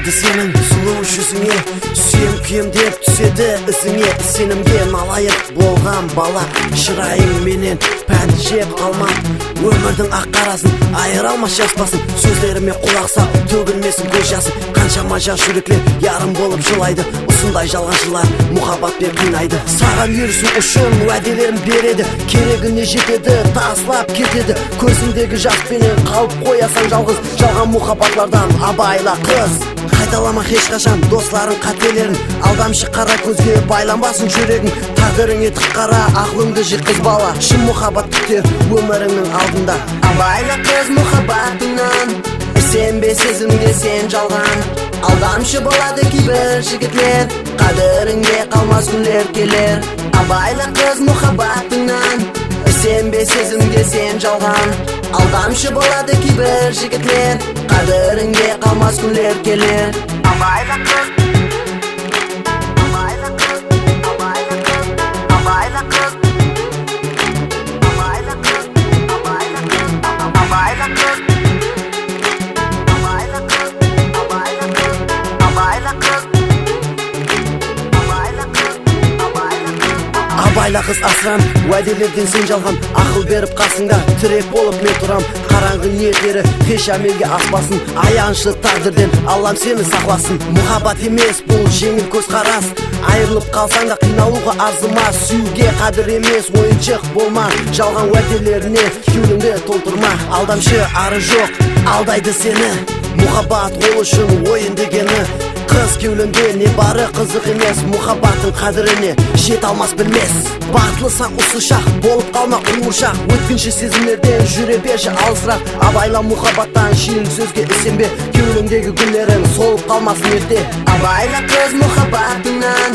Қалады сенің сұлу жүзіңе, сүйем күйем деп түседі ізіңе. Сенімге налайық болған бала, шырайың менен пәнді жеп қалма. Өмірдің ақ қарасын айыра алмас жаспасын, сөздеріме құлақ сал, төгілмесін көз жасын. Қаншама жас жүректер ярым болып жылайды, осындай жалғаншылар мұхаббатпен қинайды. Саған ерісу үшін уәделерін береді, керегіне жетеді, таслап кетеді. Көзіндегі жаспенен қалып қоясаң жалғыз, жалған мұхаббатлардан абайла қыз. Қайталама ешқашан достарын қателерін, алдамшы қара көзге байланбасын жүрегің. Тағдырыңе тік қара, ақылыңды жеткіз бала, шын мұхаббат күтер өміріңнің алдында. Абайла қыз мұхаббатыңнан, сенбе сезімге сен жалған. Алдамшы болады кейбір жігітлер, қадіріңде қалмас күндер келер. Абайла қыз мұхаббатыңнан, сенбе сезімге сен жалған. Алдамшы болады кейбір жігітлер, қадіріңде қалмас күндер келер. Абайла қыз, абайла қыз, абайла қыз, абайла қыз, абайла қыз, абайла қыз, абайла қыз, абайла қыз, абайла қыз, абайла қыз, абайла қыз, абайла қыз. Абайла қыз асырам, уәделерден сен жалған. Ақыл беріп қасыңда тірек болып мен тұрам. Қараңғы ниеттері еш әмелге аспасын, аяншы тағдырден Аллам сені сақласын. Мұхаббат емес бұл жеңіл көзқарас, айырылып қалсаң да қиналуға арзымас. Сүюге қадір емес, ойыншық болма, жалған уәделеріне кеудеңді толтырма. Алдамшы ары жоқ, алдайды сені, мұхаббат ол үшін ойын дегені. Қыз кеулімде не бары қызық емес, мұхаббаттың қадіріне жет алмас білмес. Бақытлысаң осы шақ, болып қалма қуыршақ, өткінші сезімдерден жүре берші алысырақ. Абайла мұхаббаттан шиын сөзге ісенбе, кеулімдегі гүлдерің солып қалмасын ерте. Абайла қыз мұхаббатыңнан,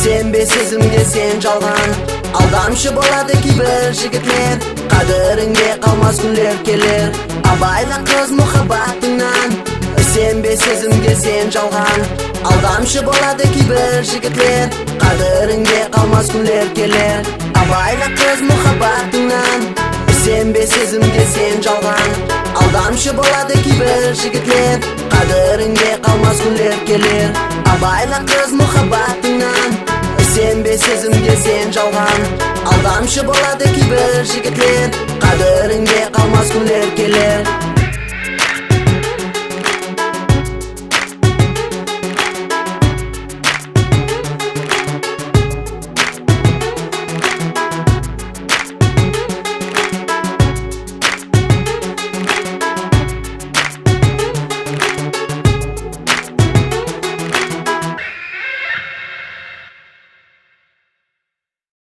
сенбе сезімге сен жалған. Алдамшы болады кейбір жігітлер, қадіріңде қалмас күндер келер. Абайла қыз мұхаббатыңнан, сенбе сезімге сен жалған. Алдамшы болады кейбір жігітлер, қадіріңде қалмас күндер келер. Абайла қыз мұхаббатыңнан, сенбе сезімге сен жалған. Алдамшы болады кейбір жігітлер, қадіріңде қалмас күндер келер. Абайла қыз мұхаббатыңнан, сенбе сезімге сен жалған. Алдамшы болады кейбір жігітлер, қадіріңде қалмас күндер келер.